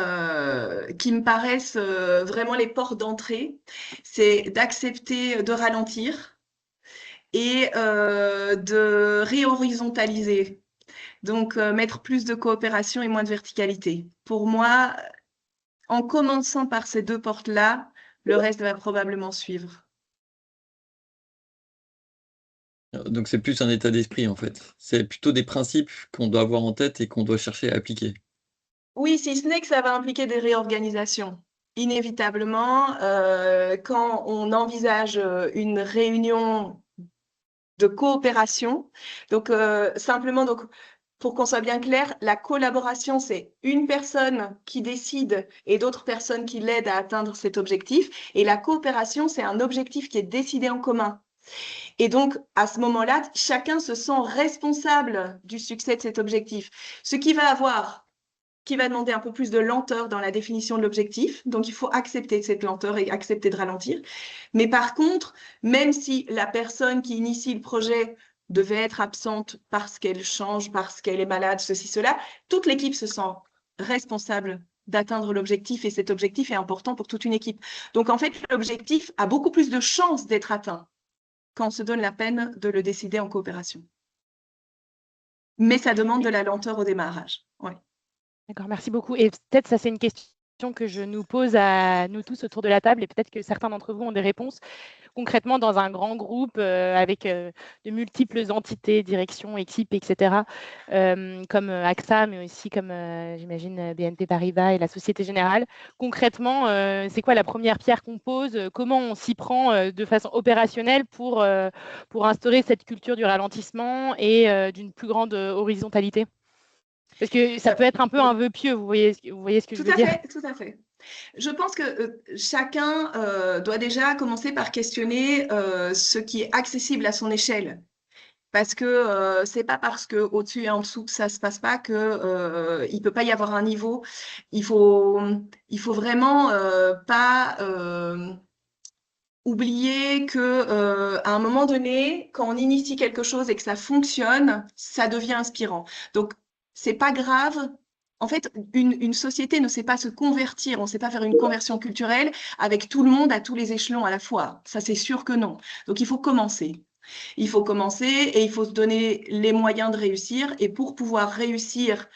qui me paraissent vraiment les portes d'entrée. C'est d'accepter de ralentir et de réhorizontaliser. Donc mettre plus de coopération et moins de verticalité. Pour moi, en commençant par ces 2 portes-là, le reste va probablement suivre. Donc c'est plus un état d'esprit en fait. C'est plutôt des principes qu'on doit avoir en tête et qu'on doit chercher à appliquer. Oui, si ce n'est que ça va impliquer des réorganisations. Inévitablement, quand on envisage une réunion de coopération, donc simplement, donc, pour qu'on soit bien clair, la collaboration, c'est une personne qui décide et d'autres personnes qui l'aident à atteindre cet objectif. Et la coopération, c'est un objectif qui est décidé en commun. Et donc, à ce moment-là, chacun se sent responsable du succès de cet objectif. Ce qui va demander un peu plus de lenteur dans la définition de l'objectif. Donc, il faut accepter cette lenteur et accepter de ralentir. Mais par contre, même si la personne qui initie le projet devait être absente parce qu'elle change, parce qu'elle est malade, ceci, cela, toute l'équipe se sent responsable d'atteindre l'objectif et cet objectif est important pour toute une équipe. Donc, en fait, l'objectif a beaucoup plus de chances d'être atteint quand on se donne la peine de le décider en coopération. Mais ça demande de la lenteur au démarrage. Ouais. D'accord, merci beaucoup. Et peut-être ça, c'est une question que je nous pose à nous tous autour de la table et peut-être que certains d'entre vous ont des réponses. Concrètement, dans un grand groupe avec de multiples entités, directions, équipes, etc., comme AXA, mais aussi comme, j'imagine, BNP Paribas et la Société Générale, concrètement, c'est quoi la première pierre qu'on pose? Comment on s'y prend de façon opérationnelle pour instaurer cette culture du ralentissement et d'une plus grande horizontalité? Parce que ça peut être un peu un vœu pieux, vous voyez ce que je veux dire? Tout à fait. Je pense que chacun doit déjà commencer par questionner ce qui est accessible à son échelle. Parce que c'est pas parce qu'au-dessus et en dessous que ça se passe pas que il peut pas y avoir un niveau. Il faut vraiment pas oublier que à un moment donné, quand on initie quelque chose et que ça fonctionne, ça devient inspirant. Donc c'est pas grave. En fait, une société ne sait pas se convertir, on ne sait pas faire une conversion culturelle avec tout le monde à tous les échelons à la fois. Ça, c'est sûr que non. Donc, il faut commencer. Il faut commencer et il faut se donner les moyens de réussir. Et pour pouvoir réussir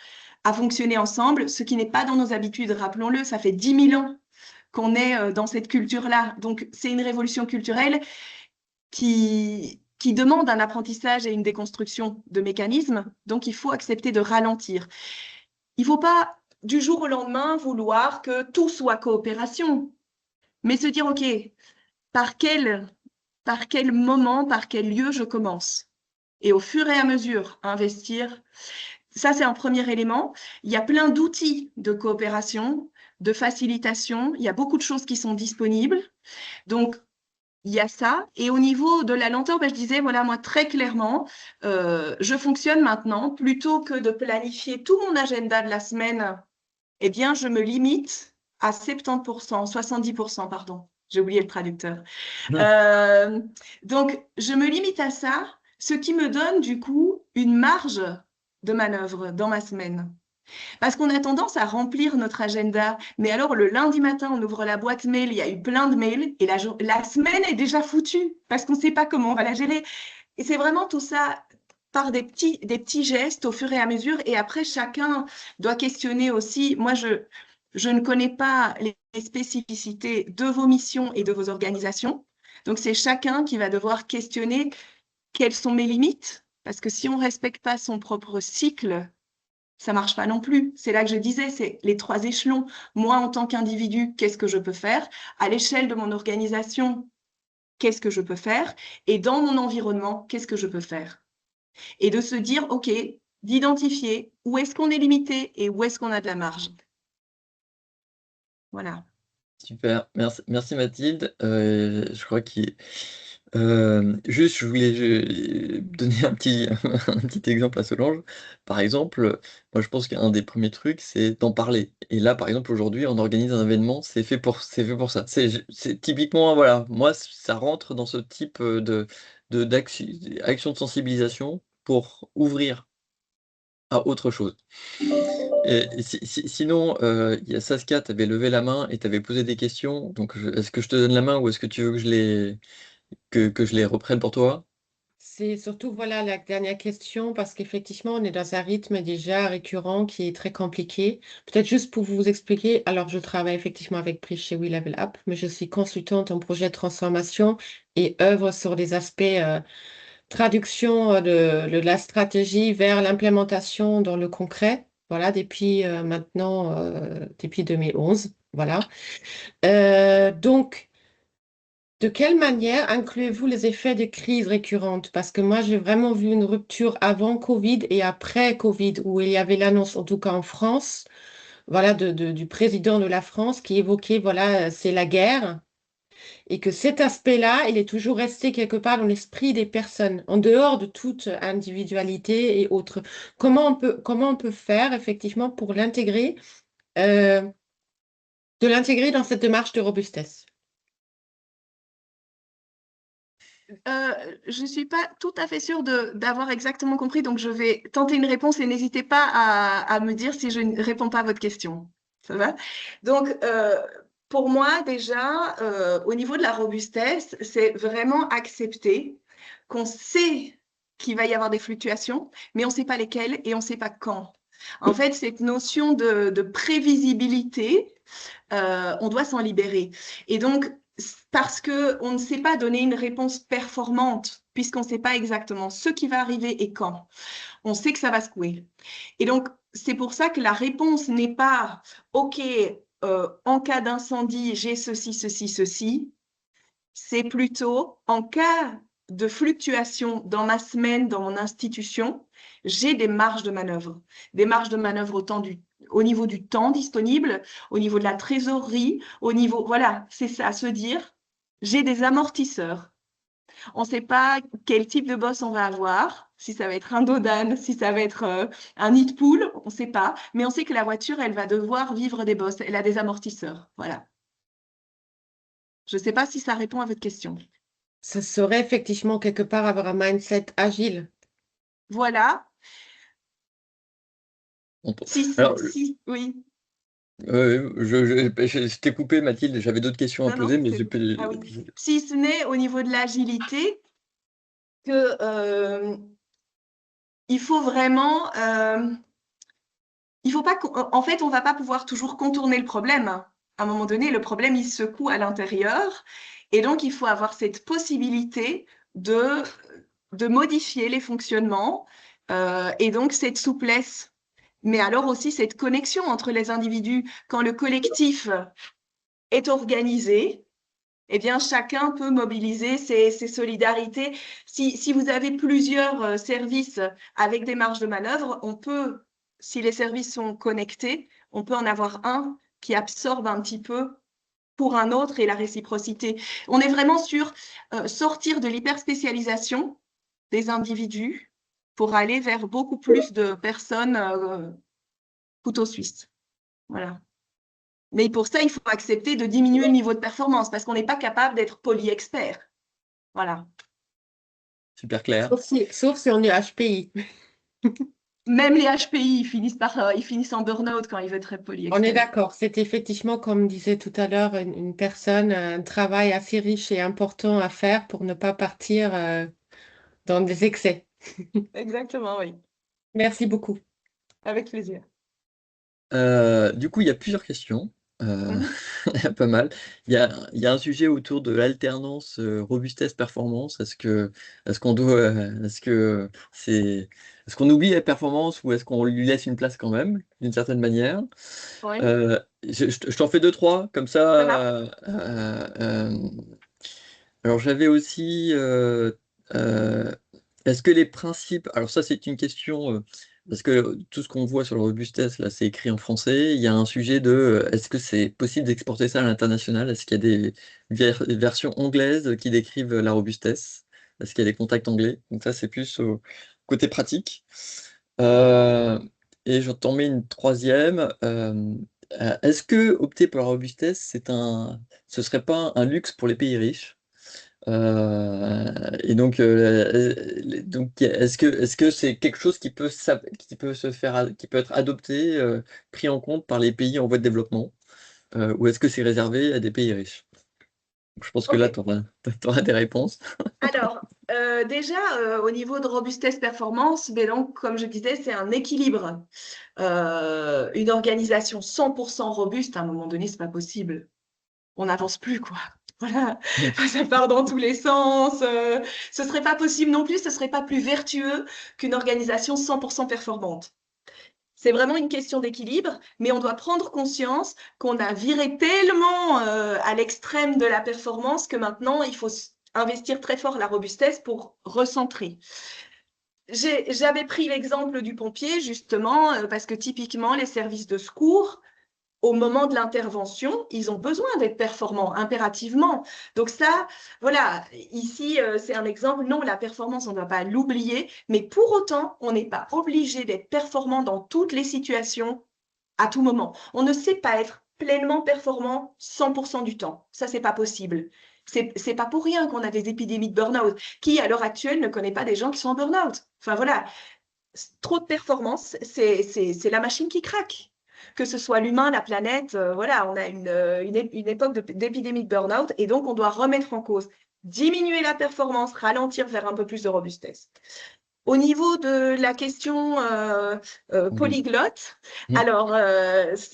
à fonctionner ensemble, ce qui n'est pas dans nos habitudes, rappelons-le, ça fait 10 000 ans qu'on est dans cette culture-là. Donc, c'est une révolution culturelle qui demande un apprentissage et une déconstruction de mécanismes. Donc, il faut accepter de ralentir. Il ne faut pas du jour au lendemain vouloir que tout soit coopération, mais se dire, OK, par quel moment, par quel lieu je commence? Et au fur et à mesure, investir. Ça, c'est un premier élément. Il y a plein d'outils de coopération, de facilitation. Il y a beaucoup de choses qui sont disponibles. Donc, il y a ça. Et au niveau de la lenteur, je disais, voilà, moi, très clairement, je fonctionne maintenant, plutôt que de planifier tout mon agenda de la semaine, eh bien, je me limite à 70%, 70%, pardon. J'ai oublié le traducteur. Donc, je me limite à ça, ce qui me donne, du coup, une marge de manœuvre dans ma semaine. Parce qu'on a tendance à remplir notre agenda. Mais alors, le lundi matin, on ouvre la boîte mail, il y a eu plein de mails et la semaine est déjà foutue parce qu'on ne sait pas comment on va la gérer. Et c'est vraiment tout ça. par des petits gestes au fur et à mesure. Et après, chacun doit questionner aussi. Moi, je ne connais pas les spécificités de vos missions et de vos organisations. Donc, c'est chacun qui va devoir questionner quelles sont mes limites. Parce que si on ne respecte pas son propre cycle, ça marche pas non plus. C'est là que je disais, c'est les 3 échelons. Moi, en tant qu'individu, qu'est-ce que je peux faire? À l'échelle de mon organisation, qu'est-ce que je peux faire? Et dans mon environnement, qu'est-ce que je peux faire? Et de se dire, OK, d'identifier où est-ce qu'on est limité et où est-ce qu'on a de la marge. Voilà. Super, merci Mathilde. Je crois qu'il juste, je voulais donner un petit, un petit exemple à Solange. Par exemple, moi je pense qu'un des premiers trucs, c'est d'en parler. Et là, par exemple, aujourd'hui, on organise un événement, c'est fait pour ça. C'est typiquement, voilà, moi, ça rentre dans ce type action de sensibilisation pour ouvrir à autre chose. Et sinon, il y a Saskia, tu avais levé la main et tu avais posé des questions. Donc, est-ce que je te donne la main ou est-ce que tu veux que je les reprenne pour toi? C'est surtout, voilà, la dernière question, parce qu'effectivement, on est dans un rythme déjà récurrent qui est très compliqué. Peut-être juste pour vous expliquer, alors je travaille effectivement avec Prix chez We Level Up, mais je suis consultante en projet de transformation et œuvre sur des aspects traduction de la stratégie vers l'implémentation dans le concret. Voilà, depuis maintenant, depuis 2011. Voilà. Donc, de quelle manière incluez-vous les effets de crise récurrentes? Parce que moi, j'ai vraiment vu une rupture avant Covid et après Covid, où il y avait l'annonce, en tout cas en France, voilà, du président de la France qui évoquait, voilà, c'est la guerre, et que cet aspect-là, il est toujours resté quelque part dans l'esprit des personnes, en dehors de toute individualité et autres. Comment on peut faire effectivement pour l'intégrer, euh, de l'intégrer dans cette démarche de robustesse? Je ne suis pas tout à fait sûre d'avoir exactement compris, donc je vais tenter une réponse et n'hésitez pas à me dire si je ne réponds pas à votre question. Ça va? Donc, pour moi, déjà, au niveau de la robustesse, c'est vraiment accepter qu'on sait qu'il va y avoir des fluctuations, mais on ne sait pas lesquelles et on ne sait pas quand. En fait, cette notion de prévisibilité, on doit s'en libérer. Et donc, parce qu'on ne sait pas donner une réponse performante, puisqu'on ne sait pas exactement ce qui va arriver et quand. On sait que ça va secouer. Et donc, c'est pour ça que la réponse n'est pas « OK, en cas d'incendie, j'ai ceci, ceci, ceci ». C'est plutôt en cas de fluctuation dans ma semaine, dans mon institution, j'ai des marges de manœuvre. Des marges de manœuvre au niveau du temps disponible, au niveau de la trésorerie, au niveau, voilà, c'est ça, se dire, j'ai des amortisseurs. On ne sait pas quel type de boss on va avoir, si ça va être un Dodan, si ça va être un nid de poule, on ne sait pas, mais on sait que la voiture, elle va devoir vivre des bosses, elle a des amortisseurs, voilà. Je ne sais pas si ça répond à votre question. Ça serait effectivement quelque part avoir un mindset agile. Voilà. Alors, Oui. je t'ai coupé, Mathilde, j'avais d'autres questions à poser, mais Ah oui. Si ce n'est au niveau de l'agilité que il faut vraiment, il faut pas en fait, on va pas pouvoir toujours contourner le problème. À un moment donné, le problème, il secoue à l'intérieur. Et donc, il faut avoir cette possibilité de modifier les fonctionnements et donc cette souplesse. Mais alors aussi cette connexion entre les individus. Quand le collectif est organisé, eh bien, chacun peut mobiliser ses solidarités. Si vous avez plusieurs services avec des marges de manœuvre, on peut, si les services sont connectés, on peut en avoir un qui absorbe un petit peu pour un autre et la réciprocité. On est vraiment sur sortir de l'hyperspécialisation des individus pour aller vers beaucoup plus de personnes couteau suisse. Voilà. Mais pour ça, il faut accepter de diminuer le niveau de performance parce qu'on n'est pas capable d'être poly-expert. Voilà. Super clair. Sauf si on est HPI. Même les HPI, ils finissent en burn-out quand ils veulent être poly-expert. On est d'accord. C'est effectivement, comme disait tout à l'heure, une personne, un travail assez riche et important à faire pour ne pas partir dans des excès. Exactement, oui. Merci beaucoup. Avec plaisir. Du coup, il y a plusieurs questions. Mhm. Il y a pas mal. Il y a un sujet autour de l'alternance robustesse-performance. Est-ce qu'on oublie la performance ou est-ce qu'on lui laisse une place quand même, d'une certaine manière? Oui, Je t'en fais deux, trois, comme ça va. ça. Alors j'avais aussi, est-ce que les principes, alors ça c'est une question, parce que tout ce qu'on voit sur le robustesse, là c'est écrit en français, il y a un sujet de, est-ce que c'est possible d'exporter ça à l'international? Est-ce qu'il y a des versions anglaises qui décrivent la robustesse? Est-ce qu'il y a des contacts anglais? Donc ça c'est plus au côté pratique. Euh, et j'en mets une troisième. Est-ce que opter pour la robustesse, ce serait pas un luxe pour les pays riches? Et donc, est-ce que c'est quelque chose qui peut être adopté, pris en compte par les pays en voie de développement, ou est-ce que c'est réservé à des pays riches? Je pense que là, Ok. tu auras des réponses. Alors, déjà, au niveau de robustesse performance, mais donc, comme je disais, c'est un équilibre. Une organisation 100% robuste, à un moment donné, c'est pas possible. On n'avance plus, quoi. Voilà, ça part dans tous les sens. Ce serait pas possible non plus, ce serait pas plus vertueux qu'une organisation 100% performante. C'est vraiment une question d'équilibre, mais on doit prendre conscience qu'on a viré tellement à l'extrême de la performance que maintenant, il faut investir très fort la robustesse pour recentrer. J'avais pris l'exemple du pompier, justement, parce que typiquement, les services de secours, au moment de l'intervention, ils ont besoin d'être performants impérativement. Donc ça, voilà, ici, c'est un exemple. Non, la performance, on ne va pas l'oublier, mais pour autant, on n'est pas obligé d'être performant dans toutes les situations à tout moment. On ne sait pas être pleinement performant 100% du temps. Ça, c'est pas possible. C'est pas pour rien qu'on a des épidémies de burn-out. Qui, à l'heure actuelle, ne connaît pas des gens qui sont en burn-out? Enfin, voilà, trop de performance, c'est la machine qui craque. Que ce soit l'humain, la planète, voilà, on a une époque d'épidémie de burn-out et donc on doit remettre en cause, diminuer la performance, ralentir vers un peu plus de robustesse. Au niveau de la question Oui. polyglotte, Mm. alors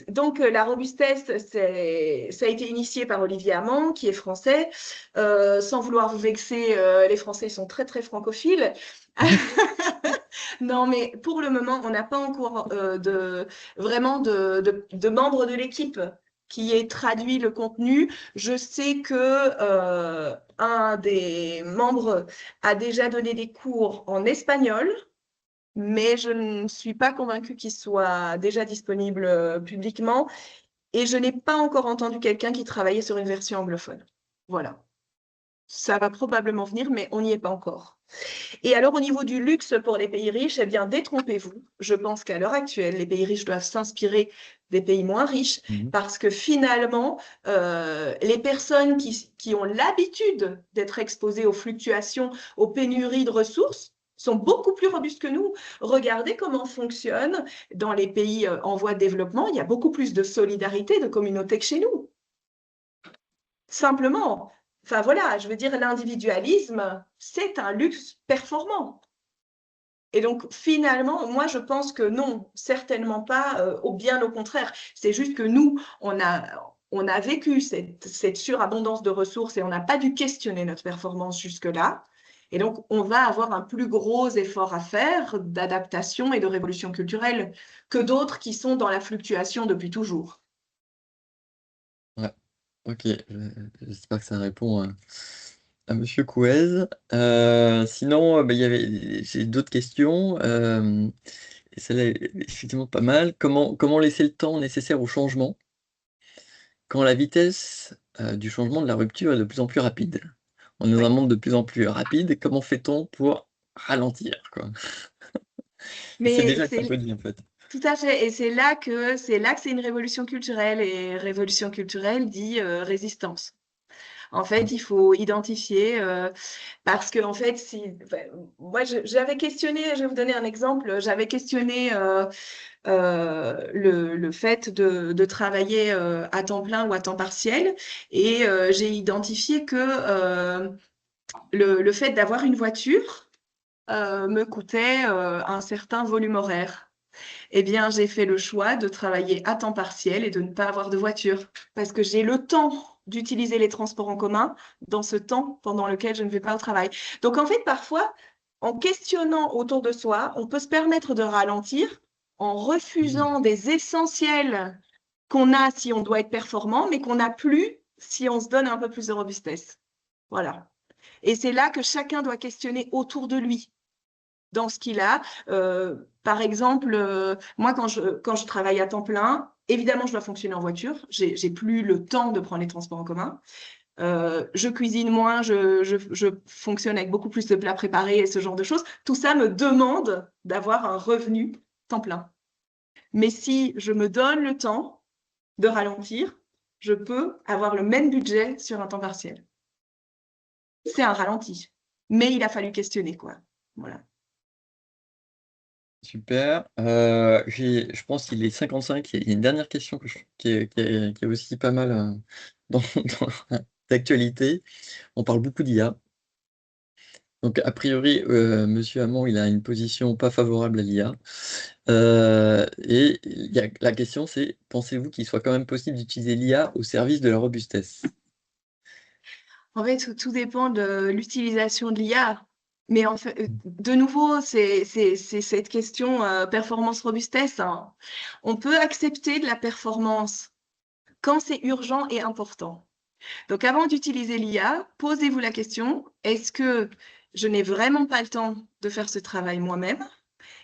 donc la robustesse, ça a été initié par Olivier Hamon, qui est français. Sans vouloir vous vexer, les Français sont très très francophiles. Non, mais pour le moment, on n'a pas encore vraiment de membres de l'équipe qui ait traduit le contenu. Je sais que un des membres a déjà donné des cours en espagnol, mais je ne suis pas convaincue qu'il soit déjà disponible publiquement. Et je n'ai pas encore entendu quelqu'un qui travaillait sur une version anglophone. Voilà. Ça va probablement venir, mais on n'y est pas encore. Et alors, au niveau du luxe pour les pays riches, eh bien, détrompez-vous. Je pense qu'à l'heure actuelle, les pays riches doivent s'inspirer des pays moins riches Mhm. parce que finalement, les personnes qui ont l'habitude d'être exposées aux fluctuations, aux pénuries de ressources, sont beaucoup plus robustes que nous. Regardez comment fonctionne dans les pays en voie de développement. Il y a beaucoup plus de solidarité, de communauté que chez nous. Simplement. Enfin voilà, je veux dire, l'individualisme, c'est un luxe performant. Et donc, finalement, moi, je pense que non, certainement pas, bien au contraire. C'est juste que nous, on a vécu cette surabondance de ressources et on n'a pas dû questionner notre performance jusque-là. Et donc, on va avoir un plus gros effort à faire d'adaptation et de révolution culturelle que d'autres qui sont dans la fluctuation depuis toujours. Ouais, ok. J'espère que ça répond à Monsieur Couez. Sinon, bah, j'ai d'autres questions. Et celle-là est effectivement pas mal. Comment laisser le temps nécessaire au changement quand la vitesse du changement de la rupture est de plus en plus rapide? On est dans Oui. un monde de plus en plus rapide. Comment fait-on pour ralentir, quoi? C'est Mais déjà un c'est peu dit en fait. tout à fait, et c'est une révolution culturelle, et révolution culturelle dit résistance. En fait, il faut identifier, parce que en fait, enfin, moi, j'avais questionné, je vais vous donner un exemple, j'avais questionné le fait de travailler à temps plein ou à temps partiel, et j'ai identifié que le fait d'avoir une voiture me coûtait un certain volume horaire. Eh bien, j'ai fait le choix de travailler à temps partiel et de ne pas avoir de voiture parce que j'ai le temps d'utiliser les transports en commun dans ce temps pendant lequel je ne vais pas au travail. Donc, en fait, parfois, en questionnant autour de soi, on peut se permettre de ralentir en refusant des essentiels qu'on a si on doit être performant, mais qu'on n'a plus si on se donne un peu plus de robustesse. Voilà. Et c'est là que chacun doit questionner autour de lui dans ce qu'il a. Par exemple, moi, quand je travaille à temps plein, évidemment, je dois fonctionner en voiture. J'ai plus le temps de prendre les transports en commun. Je cuisine moins, je fonctionne avec beaucoup plus de plats préparés et ce genre de choses. Tout ça me demande d'avoir un revenu temps plein. Mais si je me donne le temps de ralentir, je peux avoir le même budget sur un temps partiel. C'est un ralenti. Mais il a fallu questionner, quoi. Voilà. Super. Je pense qu'il est 55. Il y a une dernière question qui est aussi pas mal dans d'actualité. On parle beaucoup d'IA. Donc, a priori, Monsieur Hamon, il a une position pas favorable à l'IA. Et la question, c'est, pensez-vous qu'il soit quand même possible d'utiliser l'IA au service de la robustesse? En fait, tout dépend de l'utilisation de l'IA. Mais en fait, de nouveau, c'est cette question performance-robustesse, hein. On peut accepter de la performance quand c'est urgent et important. Donc, avant d'utiliser l'IA, posez-vous la question, est-ce que je n'ai vraiment pas le temps de faire ce travail moi-même?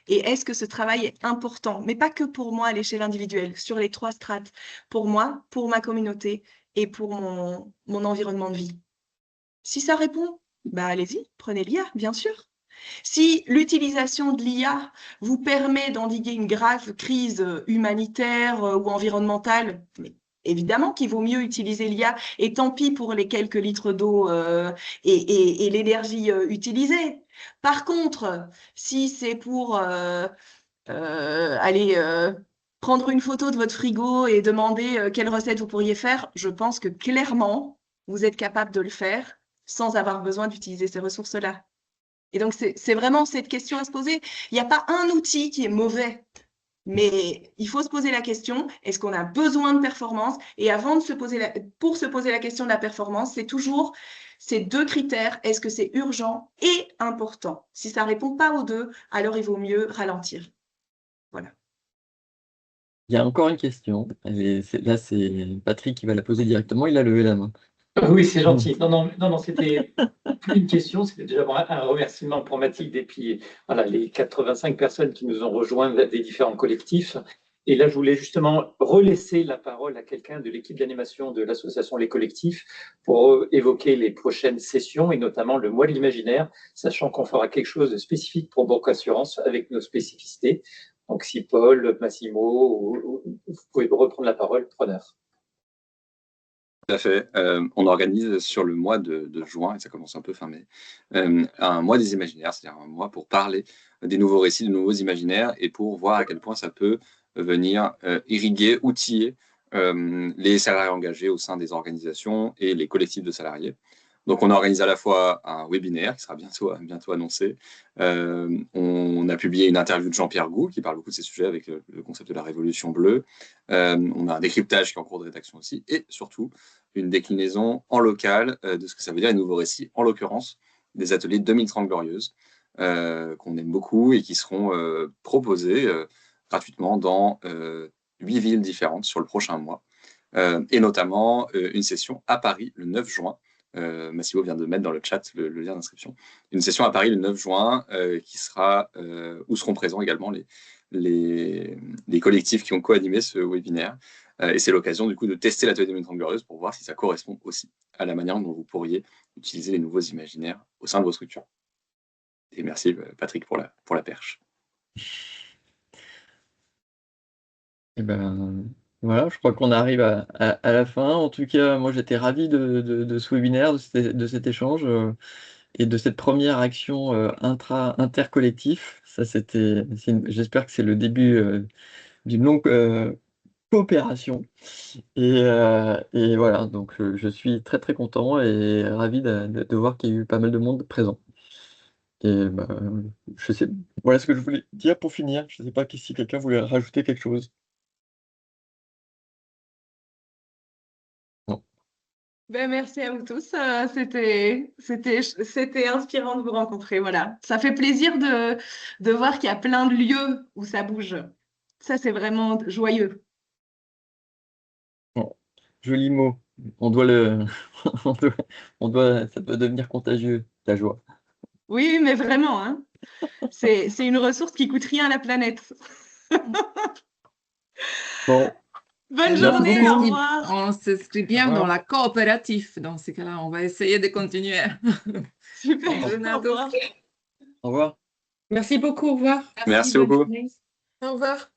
Et est-ce que ce travail est important? Mais pas que pour moi à l'échelle individuelle, sur les 3 strates. Pour moi, pour ma communauté et pour mon environnement de vie. Si ça répond, bah allez-y, prenez l'IA, bien sûr. Si l'utilisation de l'IA vous permet d'endiguer une grave crise humanitaire ou environnementale, mais évidemment qu'il vaut mieux utiliser l'IA, et tant pis pour les quelques litres d'eau et l'énergie utilisée. Par contre, si c'est pour aller prendre une photo de votre frigo et demander quelle recette vous pourriez faire, je pense que clairement, vous êtes capable de le faire sans avoir besoin d'utiliser ces ressources-là. Et donc, c'est vraiment cette question à se poser. Il n'y a pas un outil qui est mauvais, mais il faut se poser la question, est-ce qu'on a besoin de performance? Et avant de pour se poser la question de la performance, c'est toujours ces 2 critères, est-ce que c'est urgent et important? Si ça ne répond pas aux 2, alors il vaut mieux ralentir. Voilà. Il y a encore une question. Là, c'est Patrick qui va la poser directement. Il a levé la main. Oui, c'est gentil. Non, c'était plus une question, c'était déjà un remerciement pour Mathilde et puis voilà, les 85 personnes qui nous ont rejoints des différents collectifs. Et là, je voulais justement relaisser la parole à quelqu'un de l'équipe d'animation de l'association Les Collectifs pour évoquer les prochaines sessions et notamment le mois de l'imaginaire, sachant qu'on fera quelque chose de spécifique pour Banque Assurance avec nos spécificités. Donc, si Paul, Massimo, vous pouvez reprendre la parole, preneur. Tout à fait. On organise sur le mois de juin, et ça commence un peu fin mai, un mois des imaginaires, c'est-à-dire un mois pour parler des nouveaux récits, de nouveaux imaginaires, et pour voir à quel point ça peut venir irriguer, outiller les salariés engagés au sein des organisations et les collectifs de salariés. Donc, on organise à la fois un webinaire qui sera bientôt annoncé. On a publié une interview de Jean-Pierre Gou qui parle beaucoup de ces sujets avec le concept de la révolution bleue. On a un décryptage qui est en cours de rédaction aussi. Et surtout, une déclinaison en local de ce que ça veut dire les nouveaux récits, en l'occurrence des ateliers 2030 Glorieuses, qu'on aime beaucoup et qui seront proposés gratuitement dans 8 villes différentes sur le prochain mois. Et notamment une session à Paris le 9 juin. Massimo vient de mettre dans le chat le lien d'inscription. Une session à Paris le 9 juin qui sera, où seront présents également les collectifs qui ont co-animé ce webinaire. Et c'est l'occasion du coup de tester l'atelier 2030 Glorieuse pour voir si ça correspond aussi à la manière dont vous pourriez utiliser les nouveaux imaginaires au sein de vos structures. Et merci Patrick pour la perche. Et ben voilà, je crois qu'on arrive à la fin. En tout cas, moi j'étais ravi de ce webinaire, de cet échange et de cette première action intercollectif. Ça, j'espère que c'est le début d'une longue coopération. Et voilà, donc je suis très très content et ravi de voir qu'il y a eu pas mal de monde présent. Et bah, je sais, voilà ce que je voulais dire pour finir. Je ne sais pas si quelqu'un voulait rajouter quelque chose. Non. Ben, merci à vous tous. C'était inspirant de vous rencontrer. Voilà. Ça fait plaisir de voir qu'il y a plein de lieux où ça bouge. Ça, c'est vraiment joyeux. Bon, joli mot. On doit le, ça doit devenir contagieux, ta joie. Oui, mais vraiment, hein. C'est une ressource qui coûte rien à la planète. Bon, Bonne merci journée, beaucoup. au revoir. On s'inscrit bien Au revoir. dans la coopérative. Dans ces cas-là, on va essayer de continuer. Super. Bonne journée à Au revoir. tous. Au revoir. Merci beaucoup, au revoir. Merci bonne beaucoup. journée. Au revoir.